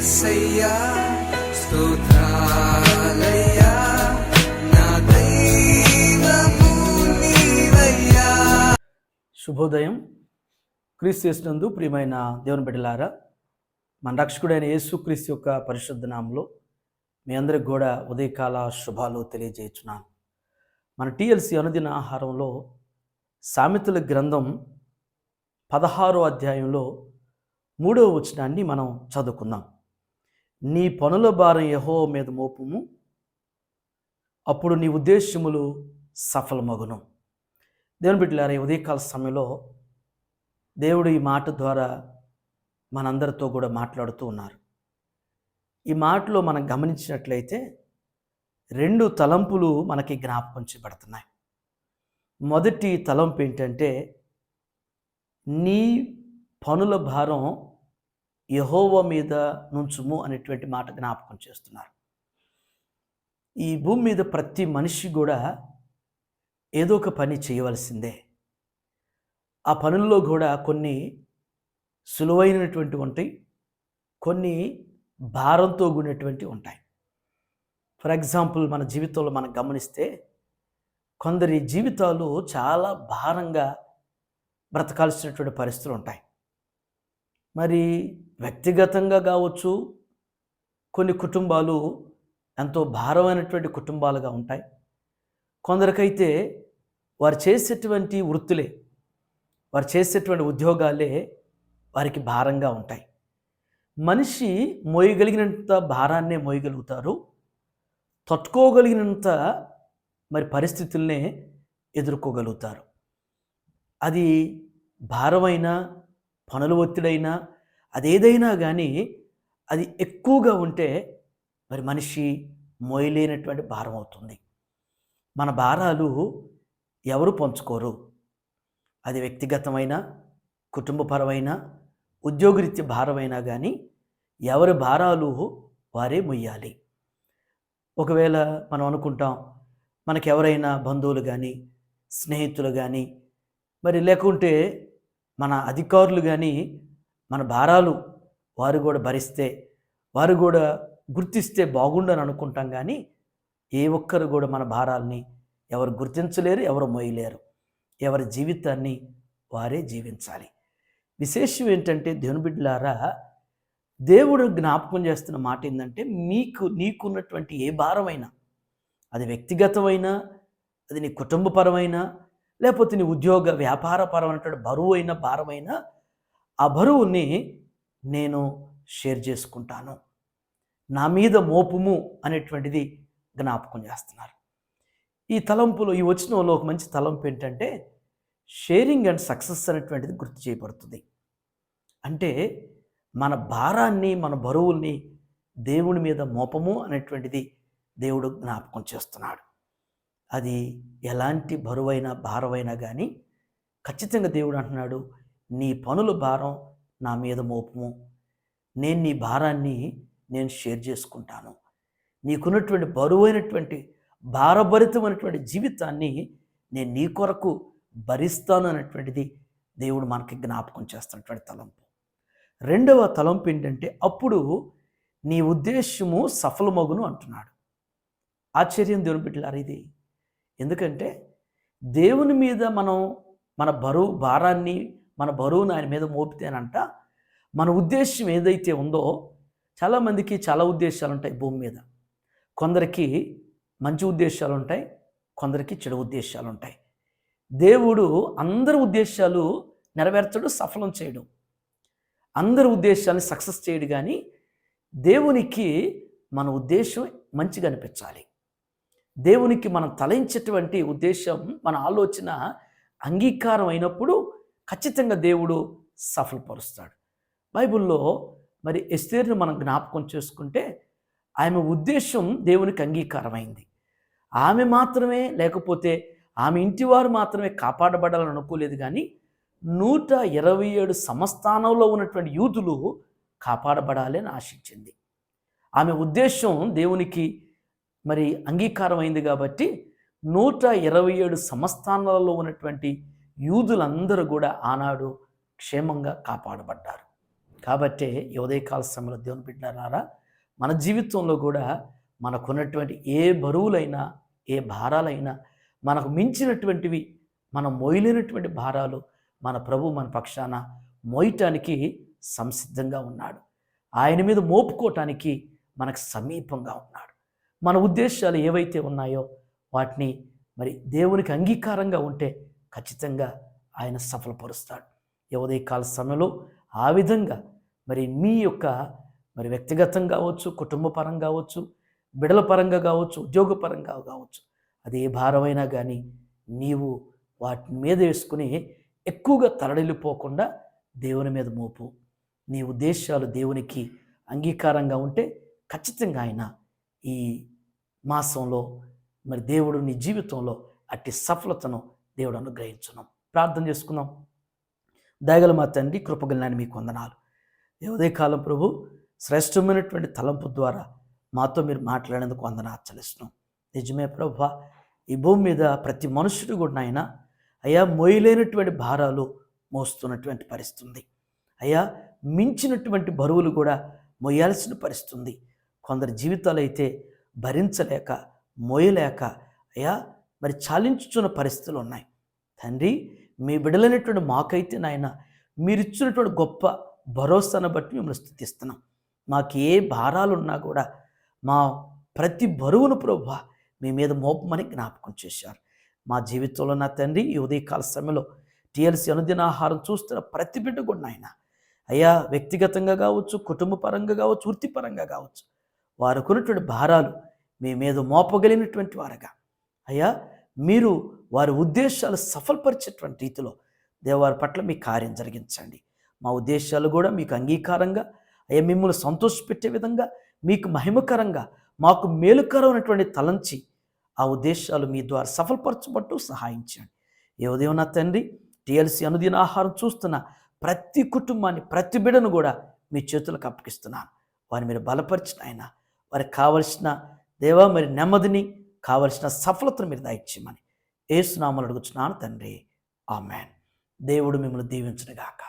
యేసయ్యా స్తోత్రాలయ్యా నా దైవము నీవయ్యా. శుభోదయం. క్రీస్తు యేసునందు ప్రియమైన దేవుని బిడ్డలారా, మన రక్షకుడైన యేసుక్రీస్తు యొక్క పరిశుద్ధ నామములో మీ అందరికి కూడా ఉదయకాల శుభాలు తెలియజేయుచున్నాను. మన టీఎల్సీ అనుదిన ఆహారంలో సామెతల గ్రంథం 16వ అధ్యాయంలో 3వ వచనాన్ని మనం చదువుకుందాం. నీ పనుల భారం యెహోవా మీద మోపుము, అప్పుడు నీ ఉద్దేశములు సఫలమగును. దేవుని బిడ్డలారా, ఈ ఉదయకాల సమయంలో దేవుడు ఈ మాట ద్వారా మనందరితో కూడా మాట్లాడుతూ ఉన్నారు. ఈ మాటలో మనం గమనించినట్లయితే 2 తలంపులు మనకి జ్ఞాపకం చేయబడుతున్నాయి. మొదటి తలంపు ఏంటంటే, నీ పనుల భారం యెహోవా మీద నుంచుము అనేటువంటి మాట జ్ఞాపకం చేస్తున్నారు. ఈ భూమి మీద ప్రతి మనిషి కూడా ఏదో ఒక పని చేయవలసిందే. ఆ పనుల్లో కూడా కొన్ని సులువైనటువంటివి ఉంటాయి, కొన్ని భారంతో కూడినటువంటివి ఉంటాయి. ఫర్ ఎగ్జాంపుల్, మన జీవితంలో మనం గమనిస్తే కొందరి జీవితాలు చాలా భారంగా బ్రతకాల్సినటువంటి పరిస్థితులు ఉంటాయి. మరి వ్యక్తిగతంగా కావచ్చు, కొన్ని కుటుంబాలు ఎంతో భారమైనటువంటి కుటుంబాలుగా ఉంటాయి. కొందరికైతే వారు చేసేటువంటి వృత్తులే, వారు చేసేటువంటి ఉద్యోగాలే వారికి భారంగా ఉంటాయి. మనిషి మోయగలిగినంత భారాన్నే మోయగలుగుతారు, తట్టుకోగలిగినంత మరి పరిస్థితుల్నే ఎదుర్కోగలుగుతారు. అది భారమైనా, పనుల ఒత్తిడైనా, అదేదైనా కానీ అది ఎక్కువగా ఉంటే మరి మనిషి మోయలేనటువంటి భారం అవుతుంది. మన భారాలు ఎవరు పంచుకోరు. అది వ్యక్తిగతమైన, కుటుంబపరమైన, ఉద్యోగరీత్యా భారమైనా కానీ ఎవరి భారాలు వారే మొయ్యాలి. ఒకవేళ మనం అనుకుంటాం, మనకు ఎవరైనా బంధువులు కానీ, స్నేహితులు కానీ, మరి లేకుంటే మన అధికారులు కానీ మన భారాలు వారు కూడా భరిస్తే, వారు కూడా గుర్తిస్తే బాగుండని అనుకుంటాం. కానీ ఏ ఒక్కరు కూడా మన భారాల్ని ఎవరు గుర్తించలేరు, ఎవరు మోయలేరు. ఎవరి జీవితాన్ని వారే జీవించాలి. విశేషం ఏంటంటే, దేవుని బిడ్డలారా, దేవుడు జ్ఞాపకం చేస్తున్న మాట ఏంటంటే, నీకున్నటువంటి ఏ భారమైనా, అది వ్యక్తిగతమైనా, అది నీ కుటుంబపరమైనా, లేకపోతే నీ ఉద్యోగ వ్యాపారపరమైనటువంటి బరువు అయిన భారమైనా, ఆ బరువుని నేను షేర్ చేసుకుంటాను, నా మీద మోపుము అనేటువంటిది జ్ఞాపకం చేస్తున్నారు. ఈ తలంపులో, ఈ వచనంలో ఒక మంచి తలంపు ఏంటంటే, షేరింగ్ అండ్ సక్సెస్ అనేటువంటిది గుర్తు చేయబడుతుంది. అంటే మన భారాన్ని, మన బరువుల్ని దేవుని మీద మోపము అనేటువంటిది దేవుడు జ్ఞాపకం చేస్తున్నాడు. అది ఎలాంటి బరువైనా, భారమైనా కానీ ఖచ్చితంగా దేవుడు అంటున్నాడు, నీ పనుల భారం నా మీద మోపము, నేను నీ భారాన్ని నేను షేర్ చేసుకుంటాను, నీకున్నటువంటి బరువైనటువంటి భారభరితమైనటువంటి జీవితాన్ని నేను నీ కొరకు భరిస్తాను అనేటువంటిది దేవుడు మనకి జ్ఞాపకం చేస్తున్నటువంటి తలంపు. 2వ తలంపు ఏంటంటే, అప్పుడు నీ ఉద్దేశము సఫలమగును అంటున్నాడు. ఆశ్చర్యం దేవుని బిడ్డలారా ఇది. ఎందుకంటే దేవుని మీద మనం మన భారాన్ని, మన బరువును ఆయన మీద మోపితేనంట మన ఉద్దేశం ఏదైతే ఉందో, చాలామందికి చాలా ఉద్దేశాలు ఉంటాయి భూమి మీద. కొందరికి మంచి ఉద్దేశాలు ఉంటాయి, కొందరికి చెడు ఉద్దేశాలు ఉంటాయి. దేవుడు అందరి ఉద్దేశాలు నెరవేర్చడు, సఫలం చేయడు, అందరి ఉద్దేశాన్ని సక్సెస్ చేయడు. కానీ దేవునికి మన ఉద్దేశం మంచిగా అనిపించాలి. దేవునికి మనం తలంచేటువంటి ఉద్దేశం, మన ఆలోచన అంగీకారం అయినప్పుడు ఖచ్చితంగా దేవుడు సఫలపరుస్తాడు. బైబిల్లో మరి ఎస్తేరును మనం జ్ఞాపకం చేసుకుంటే, ఆమె ఉద్దేశం దేవునికి అంగీకారమైంది. ఆమె మాత్రమే, లేకపోతే ఆమె ఇంటివారు మాత్రమే కాపాడబడాలని అనుకోలేదు. కానీ 127 సంస్థానంలో ఉన్నటువంటి యూదులు కాపాడబడాలి అని ఆశించింది. ఆమె ఉద్దేశం దేవునికి మరి అంగీకారమైంది కాబట్టి 127 సంస్థానాలలో ఉన్నటువంటి యూదులందరూ కూడా ఆనాడు క్షేమంగా కాపాడబడ్డారు. కాబట్టే ఈ ఉదయకాల సమయంలో దేవుని బిడ్డలారా, మన జీవితంలో కూడా మనకున్నటువంటి ఏ బరువులైనా, ఏ భారాలైనా, మనకు మించినటువంటివి, మనం మోయలేనటువంటి భారాలు మన ప్రభు మన పక్షాన మోయటానికి సంసిద్ధంగా ఉన్నాడు. ఆయన మీద మోపుకోవటానికి మనకు సమీపంగా ఉన్నాడు. మన ఉద్దేశాలు ఏవైతే ఉన్నాయో వాటిని మరి దేవునికి అంగీకారంగా ఉంటే ఖచ్చితంగా ఆయన సఫలపరుస్తాడు. ఈ ఉదయకాల సమయంలో ఆ విధంగా మరి మీ యొక్క మరి వ్యక్తిగతంగా కావచ్చు, కుటుంబ పరంగా కావచ్చు, బిడల పరంగా కావచ్చు, ఉద్యోగపరంగా కావచ్చు, అది ఏ భారమైనా కానీ నీవు వాటి మీద వేసుకుని ఎక్కువగా తరలిపోకుండా దేవుని మీద మోపు. నీ ఉద్దేశాలు దేవునికి అంగీకారంగా ఉంటే ఖచ్చితంగా ఆయన ఈ మాసంలో మరి దేవుడు నీ జీవితంలో అట్టి సఫలతను దేవుడు అనుగ్రహించున్నాం. ప్రార్థన చేసుకుందాం. దయగల మా తండ్రి, కృపగలనాన్ని మీకు వందనాలు. ఈ ఉదయకాలం ప్రభు శ్రేష్టమైనటువంటి తలంపు ద్వారా మాతో మీరు మాట్లాడేందుకు వందనాలు చెల్లిస్తున్నాం. నిజమే ప్రభు, ఈ భూమి మీద ప్రతి మనుషుడు కూడా నాయన అయ్యా మోయలేనటువంటి భారాలు మోస్తున్నటువంటి పరిస్థితి ఉంది. అయ్యా మించినటువంటి బరువులు కూడా మోయాల్సిన పరిస్థితి ఉంది. కొందరి జీవితాలు అయితే భరించలేక మోయలేక అయ్యా మరి చాలించుచున్న పరిస్థితులు ఉన్నాయి. తండ్రి, మీ బిడ్డలైనటువంటి మాకైతే నాయన మీరు ఇచ్చినటువంటి గొప్ప భరోసాను బట్టి మిమ్మల్ని స్తుతిస్తున్నాం. మాకు ఏ భారాలు ఉన్నా కూడా మా ప్రతి బరువును ప్రభువా మీ మీద మోపమని జ్ఞాపకం చేశారు. మా జీవితంలో నా తండ్రి ఈ ఉదయకాల సమయంలో టీఎల్సీ అనుదిన ఆహారం చూస్తున్న ప్రతి బిడ్డ కూడా నాయన అయ్యా వ్యక్తిగతంగా కావచ్చు, కుటుంబ పరంగా కావచ్చు, వృత్తిపరంగా కావచ్చు, వారు కొన్నటువంటి భారాలు మీ మీద మోపగలిగినటువంటి వారుగా అయ్యా మీరు వారి ఉద్దేశాలు సఫలపరిచేటువంటి రీతిలో దేవారి పట్ల మీ కార్యం జరిగించండి. మా ఉద్దేశాలు కూడా మీకు అంగీకారంగా అయ్యా మిమ్మల్ని సంతోషపెట్టే విధంగా, మీకు మహిమకరంగా, మాకు మేలుకరమైనటువంటి తలంచి ఆ ఉద్దేశాలు మీ ద్వారా సఫలపరచబట్టు సహాయం చేయండి. ఏ ఉదయం నా తండ్రి టీఎల్సీ అనుదిన ఆహారం చూస్తున్న ప్రతి కుటుంబాన్ని, ప్రతి బిడ్డను కూడా మీ చేతులకు అప్పగిస్తున్నాను. వారిని మీరు బలపరిచిన ఆయన వారికి కావలసిన దేవా మరి నెమ్మదిని, కావలసిన సఫలతను మీరు దయచేయమని యేసు నామములో అడుగుచున్నాను తండ్రి. ఆమేన్. దేవుడు మిమ్మల్ని దీవించునుగాక.